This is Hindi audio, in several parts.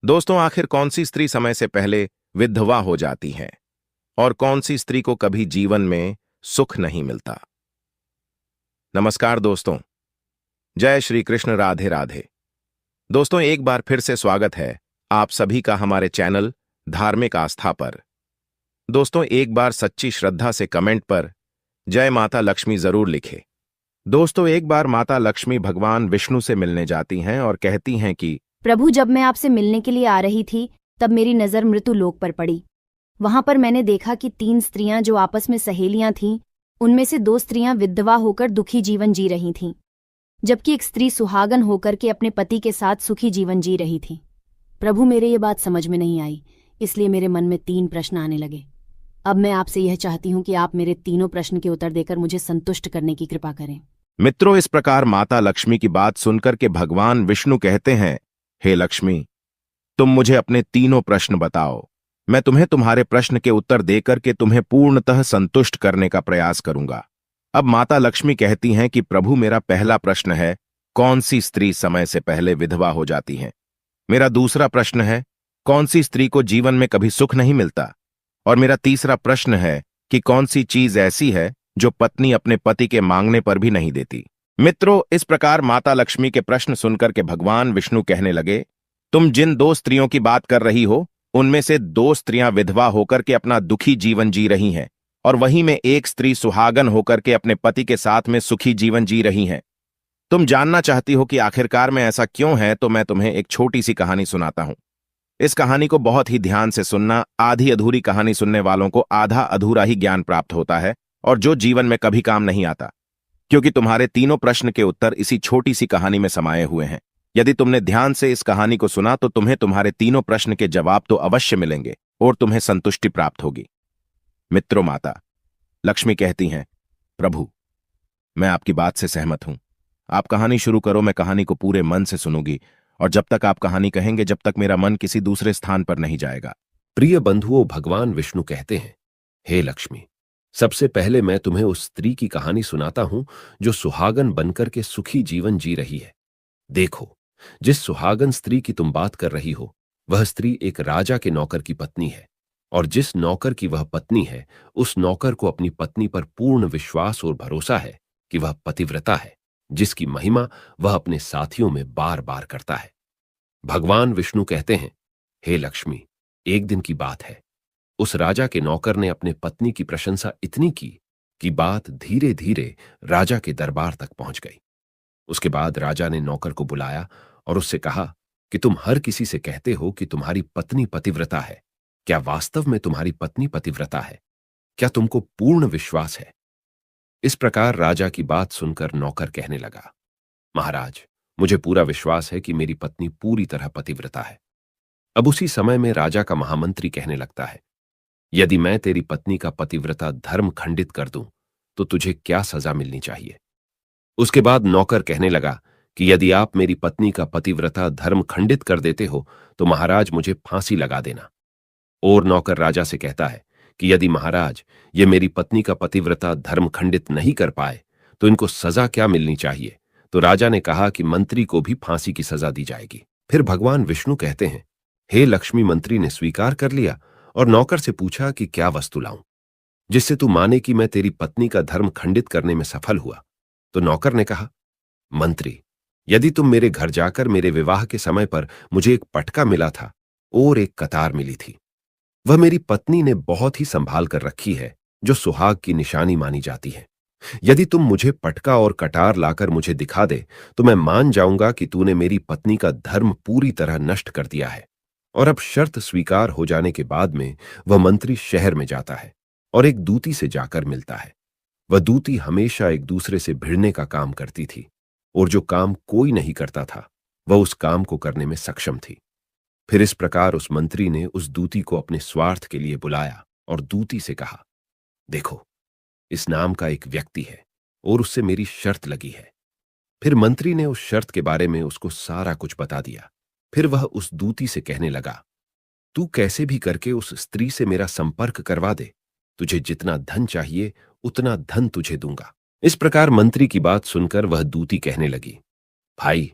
दोस्तों, आखिर कौन सी स्त्री समय से पहले विधवा हो जाती है और कौन सी स्त्री को कभी जीवन में सुख नहीं मिलता? नमस्कार दोस्तों। जय श्री कृष्ण, राधे राधे। दोस्तों, एक बार फिर से स्वागत है आप सभी का हमारे चैनल धार्मिक आस्था पर। दोस्तों, एक बार सच्ची श्रद्धा से कमेंट पर जय माता लक्ष्मी जरूर लिखे। दोस्तों, एक बार माता लक्ष्मी भगवान विष्णु से मिलने जाती हैं और कहती हैं कि प्रभु, जब मैं आपसे मिलने के लिए आ रही थी तब मेरी नज़र मृत्यु लोक पर पड़ी। वहां पर मैंने देखा कि 3 स्त्रियां जो आपस में सहेलियां थीं, उनमें से 2 स्त्रियां विधवा होकर दुखी जीवन जी रही थीं, जबकि एक स्त्री सुहागन होकर के अपने पति के साथ सुखी जीवन जी रही थी। प्रभु, मेरे ये बात समझ में नहीं आई, इसलिए मेरे मन में 3 प्रश्न आने लगे। अब मैं आपसे यह चाहती हूँ कि आप मेरे तीनों प्रश्न के उत्तर देकर मुझे संतुष्ट करने की कृपा करें। मित्रों, इस प्रकार माता लक्ष्मी की बात सुनकर के भगवान विष्णु कहते हैं, हे लक्ष्मी, तुम मुझे अपने तीनों प्रश्न बताओ। मैं तुम्हें तुम्हारे प्रश्न के उत्तर देकर के तुम्हें पूर्णतः संतुष्ट करने का प्रयास करूंगा। अब माता लक्ष्मी कहती हैं कि प्रभु, मेरा पहला प्रश्न है, कौन सी स्त्री समय से पहले विधवा हो जाती है? मेरा दूसरा प्रश्न है, कौन सी स्त्री को जीवन में कभी सुख नहीं मिलता? और मेरा तीसरा प्रश्न है कि कौन सी चीज ऐसी है जो पत्नी अपने पति के मांगने पर भी नहीं देती? मित्रों, इस प्रकार माता लक्ष्मी के प्रश्न सुनकर के भगवान विष्णु कहने लगे, तुम जिन 2 स्त्रियों की बात कर रही हो, उनमें से 2 स्त्रियां विधवा होकर के अपना दुखी जीवन जी रही हैं और वहीं में एक स्त्री सुहागन होकर के अपने पति के साथ में सुखी जीवन जी रही हैं। तुम जानना चाहती हो कि आखिरकार में ऐसा क्यों है, तो मैं तुम्हें एक छोटी सी कहानी सुनाता हूं। इस कहानी को बहुत ही ध्यान से सुनना। आधी अधूरी कहानी सुनने वालों को आधा अधूरा ही ज्ञान प्राप्त होता है और जो जीवन में कभी काम नहीं आता, क्योंकि तुम्हारे तीनों प्रश्न के उत्तर इसी छोटी सी कहानी में समाये हुए हैं। यदि तुमने ध्यान से इस कहानी को सुना तो तुम्हें तुम्हारे तीनों प्रश्न के जवाब तो अवश्य मिलेंगे और तुम्हें संतुष्टि प्राप्त होगी। मित्रों, माता लक्ष्मी कहती हैं, प्रभु, मैं आपकी बात से सहमत हूं। आप कहानी शुरू करो, मैं कहानी को पूरे मन से सुनूंगी और जब तक आप कहानी कहेंगे, जब तक मेरा मन किसी दूसरे स्थान पर नहीं जाएगा। प्रिय बंधुओं, भगवान विष्णु कहते हैं, हे लक्ष्मी, सबसे पहले मैं तुम्हें उस स्त्री की कहानी सुनाता हूं जो सुहागन बनकर के सुखी जीवन जी रही है। देखो, जिस सुहागन स्त्री की तुम बात कर रही हो, वह स्त्री एक राजा के नौकर की पत्नी है, और जिस नौकर की वह पत्नी है, उस नौकर को अपनी पत्नी पर पूर्ण विश्वास और भरोसा है कि वह पतिव्रता है, जिसकी महिमा वह अपने साथियों में बार बार करता है। भगवान विष्णु कहते हैं, हे लक्ष्मी, एक दिन की बात है, उस राजा के नौकर ने अपने पत्नी की प्रशंसा इतनी की कि बात धीरे धीरे राजा के दरबार तक पहुंच गई। उसके बाद राजा ने नौकर को बुलाया और उससे कहा कि तुम हर किसी से कहते हो कि तुम्हारी पत्नी पतिव्रता है। क्या वास्तव में तुम्हारी पत्नी पतिव्रता है? क्या तुमको पूर्ण विश्वास है? इस प्रकार राजा की बात सुनकर नौकर कहने लगा, महाराज, मुझे पूरा विश्वास है कि मेरी पत्नी पूरी तरह पतिव्रता है। अब उसी समय में राजा का महामंत्री कहने लगता है, यदि मैं तेरी पत्नी का पतिव्रता धर्म खंडित कर दूं तो तुझे क्या सजा मिलनी चाहिए? उसके बाद नौकर कहने लगा कि यदि आप मेरी पत्नी का पतिव्रता धर्म खंडित कर देते हो तो महाराज मुझे फांसी लगा देना। और नौकर राजा से कहता है कि यदि महाराज ये मेरी पत्नी का पतिव्रता धर्म खंडित नहीं कर पाए तो इनको सजा क्या मिलनी चाहिए? तो राजा ने कहा कि मंत्री को भी फांसी की सजा दी जाएगी। फिर भगवान विष्णु कहते हैं, हे लक्ष्मी, मंत्री ने स्वीकार कर लिया और नौकर से पूछा कि क्या वस्तु लाऊं जिससे तू माने कि मैं तेरी पत्नी का धर्म खंडित करने में सफल हुआ? तो नौकर ने कहा, मंत्री, यदि तुम मेरे घर जाकर मेरे विवाह के समय पर मुझे एक पटका मिला था और एक कतार मिली थी, वह मेरी पत्नी ने बहुत ही संभाल कर रखी है, जो सुहाग की निशानी मानी जाती है। यदि तुम मुझे पटका और कटार लाकर मुझे दिखा दे तो मैं मान जाऊंगा कि तूने मेरी पत्नी का धर्म पूरी तरह नष्ट कर दिया है। और अब शर्त स्वीकार हो जाने के बाद में वह मंत्री शहर में जाता है और एक दूती से जाकर मिलता है। वह दूती हमेशा एक दूसरे से भिड़ने का काम करती थी और जो काम कोई नहीं करता था वह उस काम को करने में सक्षम थी। फिर इस प्रकार उस मंत्री ने उस दूती को अपने स्वार्थ के लिए बुलाया और दूती से कहा, देखो, इस नाम का एक व्यक्ति है और उससे मेरी शर्त लगी है। फिर मंत्री ने उस शर्त के बारे में उसको सारा कुछ बता दिया। फिर वह उस दूती से कहने लगा, तू कैसे भी करके उस स्त्री से मेरा संपर्क करवा दे, तुझे जितना धन चाहिए उतना धन तुझे दूंगा। इस प्रकार मंत्री की बात सुनकर वह दूती कहने लगी, भाई,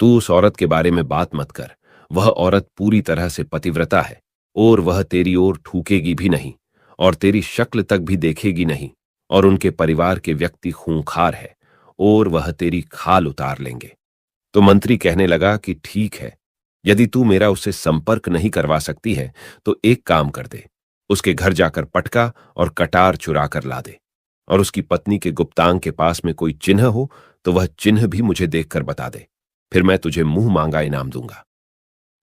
तू उस औरत के बारे में बात मत कर, वह औरत पूरी तरह से पतिव्रता है और वह तेरी ओर ठूकेगी भी नहीं और तेरी शक्ल तक भी देखेगी नहीं, और उनके परिवार के व्यक्ति खूंखार है और वह तेरी खाल उतार लेंगे। तो मंत्री कहने लगा कि ठीक है, यदि तू मेरा उससे संपर्क नहीं करवा सकती है तो एक काम कर दे, उसके घर जाकर पटका और कटार चुरा कर ला दे, और उसकी पत्नी के गुप्तांग के पास में कोई चिन्ह हो तो वह चिन्ह भी मुझे देखकर बता दे, फिर मैं तुझे मुंह मांगा इनाम दूंगा।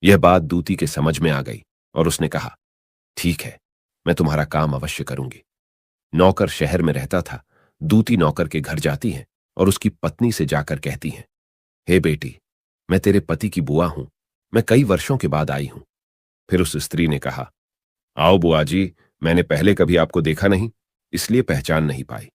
यह बात दूती के समझ में आ गई और उसने कहा, ठीक है, मैं तुम्हारा काम अवश्य करूंगी। नौकर शहर में रहता था। दूती नौकर के घर जाती है और उसकी पत्नी से जाकर कहती है, हे बेटी, मैं तेरे पति की बुआ हूं, मैं कई वर्षों के बाद आई हूं। फिर उस स्त्री ने कहा, आओ बुआ जी, मैंने पहले कभी आपको देखा नहीं, इसलिए पहचान नहीं पाई।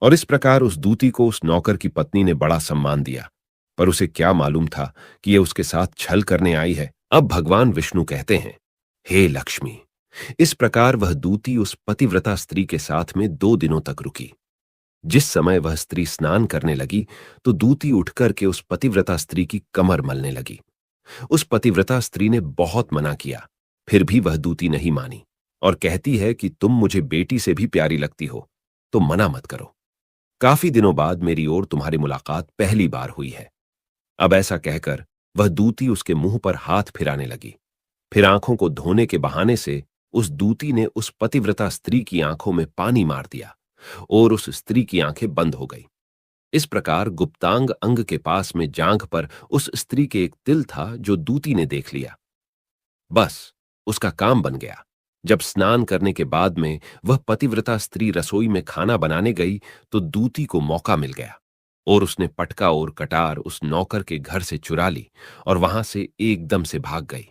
और इस प्रकार उस दूती को उस नौकर की पत्नी ने बड़ा सम्मान दिया, पर उसे क्या मालूम था कि यह उसके साथ छल करने आई है। अब भगवान विष्णु कहते हैं, हे लक्ष्मी। इस प्रकार वह दूती उस पतिव्रता स्त्री के साथ में 2 दिनों तक रुकी। जिस समय वह स्त्री स्नान करने लगी तो दूती उठकर के उस पतिव्रता स्त्री की कमर मलने लगी। उस पतिव्रता स्त्री ने बहुत मना किया, फिर भी वह दूती नहीं मानी और कहती है कि तुम मुझे बेटी से भी प्यारी लगती हो तो मना मत करो। काफी दिनों बाद मेरी ओर तुम्हारी मुलाकात पहली बार हुई है। अब ऐसा कहकर वह दूती उसके मुंह पर हाथ फिराने लगी। फिर आंखों को धोने के बहाने से उस दूती ने उस पतिव्रता स्त्री की आंखों में पानी मार दिया और उस स्त्री की आंखें बंद हो गई। इस प्रकार गुप्तांग अंग के पास में जांघ पर उस स्त्री के एक तिल था जो दूती ने देख लिया। बस उसका काम बन गया। जब स्नान करने के बाद में वह पतिव्रता स्त्री रसोई में खाना बनाने गई तो दूती को मौका मिल गया और उसने पटका और कटार उस नौकर के घर से चुरा ली और वहां से एकदम से भाग गई।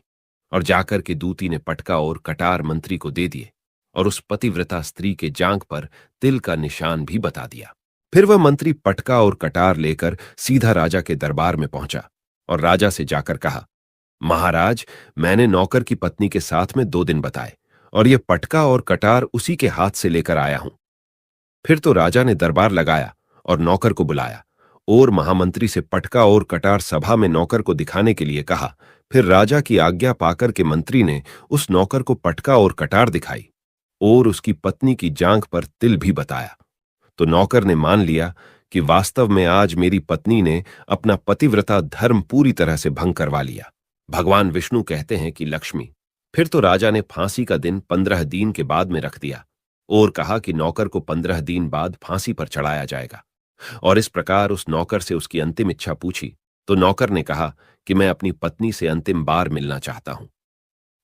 और जाकर के दूती ने पटका और कटार मंत्री को दे दिए और उस पतिव्रता स्त्री के जांघ पर तिल का निशान भी बता दिया। फिर वह मंत्री पटका और कटार लेकर सीधा राजा के दरबार में पहुंचा और राजा से जाकर कहा, महाराज, मैंने नौकर की पत्नी के साथ में 2 दिन बताए और यह पटका और कटार उसी के हाथ से लेकर आया हूं। फिर तो राजा ने दरबार लगाया और नौकर को बुलाया और महामंत्री से पटका और कटार सभा में नौकर को दिखाने के लिए कहा। फिर राजा की आज्ञा पाकर के मंत्री ने उस नौकर को पटका और कटार दिखाई और उसकी पत्नी की जांघ पर तिल भी बताया। तो नौकर ने मान लिया कि वास्तव में आज मेरी पत्नी ने अपना पतिव्रता धर्म पूरी तरह से भंग करवा लिया। भगवान विष्णु कहते हैं कि लक्ष्मी, फिर तो राजा ने फांसी का दिन 15 दिन के बाद में रख दिया और कहा कि नौकर को 15 दिन बाद फांसी पर चढ़ाया जाएगा। और इस प्रकार उस नौकर से उसकी अंतिम इच्छा पूछी तो नौकर ने कहा कि मैं अपनी पत्नी से अंतिम बार मिलना चाहता हूं।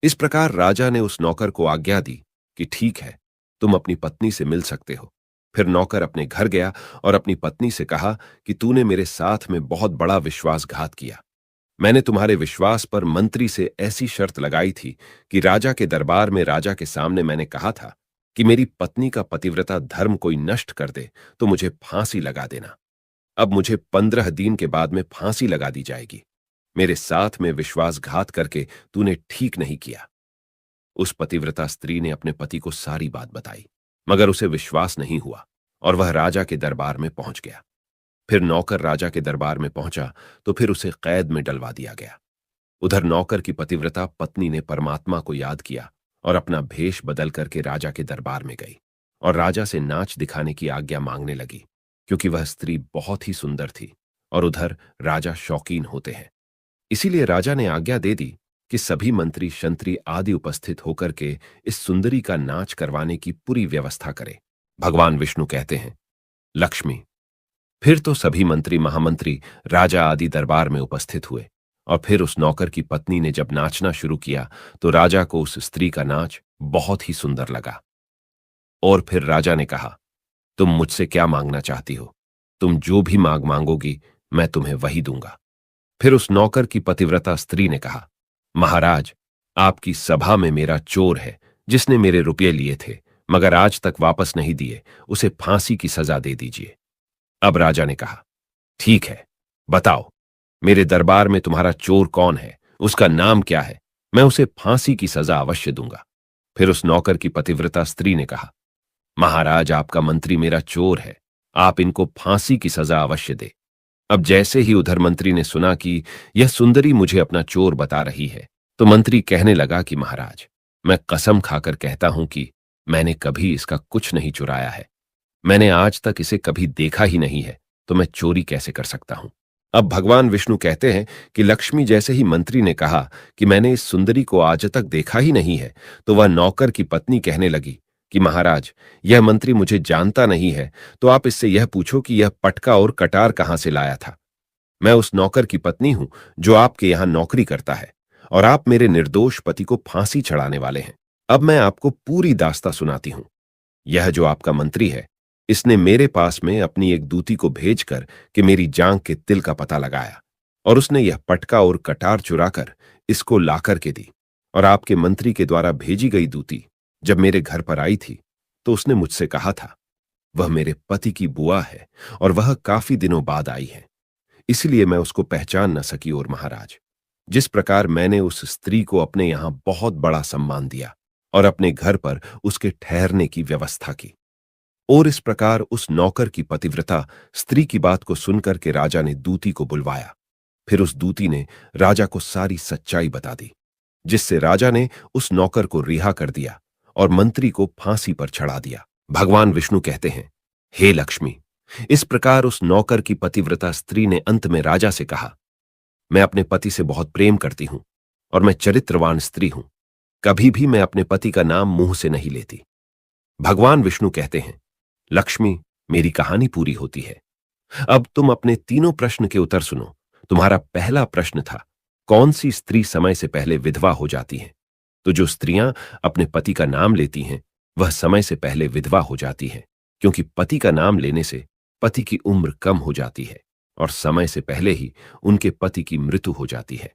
इस प्रकार राजा ने उस नौकर को आज्ञा दी कि ठीक है, तुम अपनी पत्नी से मिल सकते हो। फिर नौकर अपने घर गया और अपनी पत्नी से कहा कि तूने मेरे साथ में बहुत बड़ा विश्वासघात किया। मैंने तुम्हारे विश्वास पर मंत्री से ऐसी शर्त लगाई थी कि राजा के दरबार में राजा के सामने मैंने कहा था कि मेरी पत्नी का पतिव्रता धर्म कोई नष्ट कर दे तो मुझे फांसी लगा देना। अब मुझे 15 दिन के बाद में फांसी लगा दी जाएगी। मेरे साथ में विश्वासघात करके तूने ठीक नहीं किया। उस पतिव्रता स्त्री ने अपने पति को सारी बात बताई, मगर उसे विश्वास नहीं हुआ और वह राजा के दरबार में पहुंच गया। फिर नौकर राजा के दरबार में पहुंचा तो फिर उसे कैद में डलवा दिया गया। उधर नौकर की पतिव्रता पत्नी ने परमात्मा को याद किया और अपना भेष बदल करके राजा के दरबार में गई और राजा से नाच दिखाने की आज्ञा मांगने लगी, क्योंकि वह स्त्री बहुत ही सुंदर थी और उधर राजा शौकीन होते हैं। इसीलिए राजा ने आज्ञा दे दी कि सभी मंत्री शंत्री आदि उपस्थित होकर के इस सुंदरी का नाच करवाने की पूरी व्यवस्था करें। भगवान विष्णु कहते हैं, लक्ष्मी, फिर तो सभी मंत्री महामंत्री राजा आदि दरबार में उपस्थित हुए और फिर उस नौकर की पत्नी ने जब नाचना शुरू किया तो राजा को उस स्त्री का नाच बहुत ही सुंदर लगा। और फिर राजा ने कहा, तुम मुझसे क्या मांगना चाहती हो? तुम जो भी मांगोगी मैं तुम्हें वही दूंगा। फिर उस नौकर की पतिव्रता स्त्री ने कहा, महाराज, आपकी सभा में मेरा चोर है जिसने मेरे रुपये लिए थे मगर आज तक वापस नहीं दिए, उसे फांसी की सजा दे दीजिए। अब राजा ने कहा, ठीक है, बताओ मेरे दरबार में तुम्हारा चोर कौन है, उसका नाम क्या है, मैं उसे फांसी की सजा अवश्य दूंगा। फिर उस नौकर की पतिव्रता स्त्री ने कहा, महाराज, आपका मंत्री मेरा चोर है, आप इनको फांसी की सजा अवश्य दे। अब जैसे ही उधर मंत्री ने सुना कि यह सुंदरी मुझे अपना चोर बता रही है तो मंत्री कहने लगा कि महाराज, मैं कसम खाकर कहता हूं कि मैंने कभी इसका कुछ नहीं चुराया है। मैंने आज तक इसे कभी देखा ही नहीं है, तो मैं चोरी कैसे कर सकता हूं। अब भगवान विष्णु कहते हैं कि लक्ष्मी जैसे ही मंत्री ने कहा कि मैंने इस सुंदरी को आज तक देखा ही नहीं है, तो वह नौकर की पत्नी कहने लगी कि महाराज, यह मंत्री मुझे जानता नहीं है, तो आप इससे यह पूछो कि यह पटका और कटार कहां से लाया था। मैं उस नौकर की पत्नी हूं जो आपके यहां नौकरी करता है, और आप मेरे निर्दोष पति को फांसी चढ़ाने वाले हैं। अब मैं आपको पूरी दास्ता सुनाती हूं। यह जो आपका मंत्री है, इसने मेरे पास में अपनी एक दूती को भेजकर कि मेरी जांघ के तिल का पता लगाया, और उसने यह पटका और कटार चुराकर इसको लाकर के दी। और आपके मंत्री के द्वारा भेजी गई दूती जब मेरे घर पर आई थी, तो उसने मुझसे कहा था, वह मेरे पति की बुआ है और वह काफी दिनों बाद आई है, इसलिए मैं उसको पहचान न सकी। और महाराज, जिस प्रकार मैंने उस स्त्री को अपने यहां बहुत बड़ा सम्मान दिया और अपने घर पर उसके ठहरने की व्यवस्था की, और इस प्रकार उस नौकर की पतिव्रता स्त्री की बात को सुनकर के राजा ने दूती को बुलवाया। फिर उस दूती ने राजा को सारी सच्चाई बता दी, जिससे राजा ने उस नौकर को रिहा कर दिया और मंत्री को फांसी पर चढ़ा दिया। भगवान विष्णु कहते हैं, हे लक्ष्मी, इस प्रकार उस नौकर की पतिव्रता स्त्री ने अंत में राजा से कहा, मैं अपने पति से बहुत प्रेम करती हूं और मैं चरित्रवान स्त्री हूं, कभी भी मैं अपने पति का नाम मुंह से नहीं लेती। भगवान विष्णु कहते हैं, लक्ष्मी, मेरी कहानी पूरी होती है। अब तुम अपने तीनों प्रश्न के उत्तर सुनो। तुम्हारा पहला प्रश्न था, कौन सी स्त्री समय से पहले विधवा हो जाती है? तो जो स्त्रियां अपने पति का नाम लेती हैं, वह समय से पहले विधवा हो जाती हैं, क्योंकि पति का नाम लेने से पति की उम्र कम हो जाती है और समय से पहले ही उनके पति की मृत्यु हो जाती है।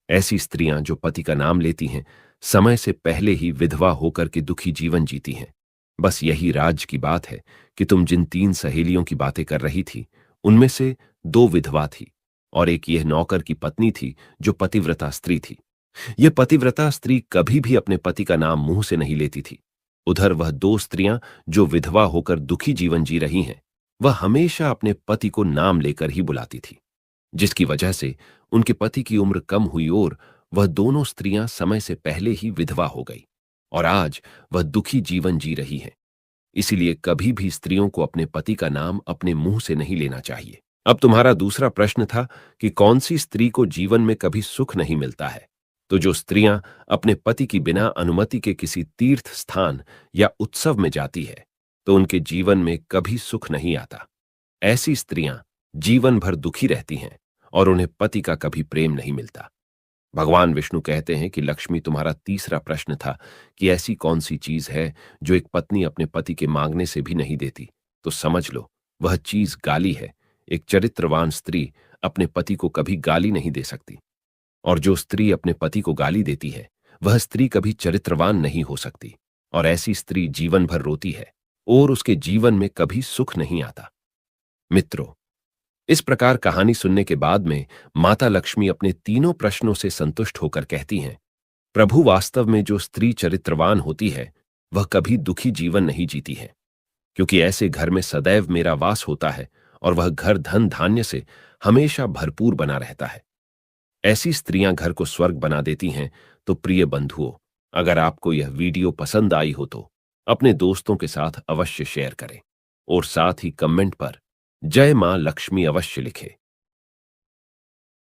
ऐसी स्त्रियां जो पति का नाम लेती हैं, समय से पहले ही विधवा होकर के दुखी जीवन जीती हैं। बस यही राज की बात है कि तुम जिन 3 सहेलियों की बातें कर रही थी, उनमें से 2 विधवा थी और एक यह नौकर की पत्नी थी जो पतिव्रता स्त्री थी। यह पतिव्रता स्त्री कभी भी अपने पति का नाम मुंह से नहीं लेती थी। उधर वह 2 स्त्रियां जो विधवा होकर दुखी जीवन जी रही हैं, वह हमेशा अपने पति को नाम लेकर ही बुलाती थी, जिसकी वजह से उनके पति की उम्र कम हुई और वह दोनों स्त्रियां समय से पहले ही विधवा हो गई और आज वह दुखी जीवन जी रही हैं। इसीलिए कभी भी स्त्रियों को अपने पति का नाम अपने मुंह से नहीं लेना चाहिए। अब तुम्हारा दूसरा प्रश्न था कि कौन सी स्त्री को जीवन में कभी सुख नहीं मिलता है? तो जो स्त्रियां अपने पति की बिना अनुमति के किसी तीर्थ स्थान या उत्सव में जाती है, तो उनके जीवन में कभी सुख नहीं आता। ऐसी स्त्रियां जीवन भर दुखी रहती हैं और उन्हें पति का कभी प्रेम नहीं मिलता। भगवान विष्णु कहते हैं कि लक्ष्मी, तुम्हारा तीसरा प्रश्न था कि ऐसी कौन सी चीज है जो एक पत्नी अपने पति के मांगने से भी नहीं देती। तो समझ लो, वह चीज गाली है। एक चरित्रवान स्त्री अपने पति को कभी गाली नहीं दे सकती, और जो स्त्री अपने पति को गाली देती है, वह स्त्री कभी चरित्रवान नहीं हो सकती, और ऐसी स्त्री जीवन भर रोती है और उसके जीवन में कभी सुख नहीं आता। मित्रों, इस प्रकार कहानी सुनने के बाद में माता लक्ष्मी अपने तीनों प्रश्नों से संतुष्ट होकर कहती हैं, प्रभु, वास्तव में जो स्त्री चरित्रवान होती है, वह कभी दुखी जीवन नहीं जीती है, क्योंकि ऐसे घर में सदैव मेरा वास होता है और वह घर धन धान्य से हमेशा भरपूर बना रहता है। ऐसी स्त्रियां घर को स्वर्ग बना देती हैं। तो प्रिय बंधुओं, अगर आपको यह वीडियो पसंद आई हो तो अपने दोस्तों के साथ अवश्य शेयर करें और साथ ही कमेंट पर जय मां लक्ष्मी अवश्य लिखें।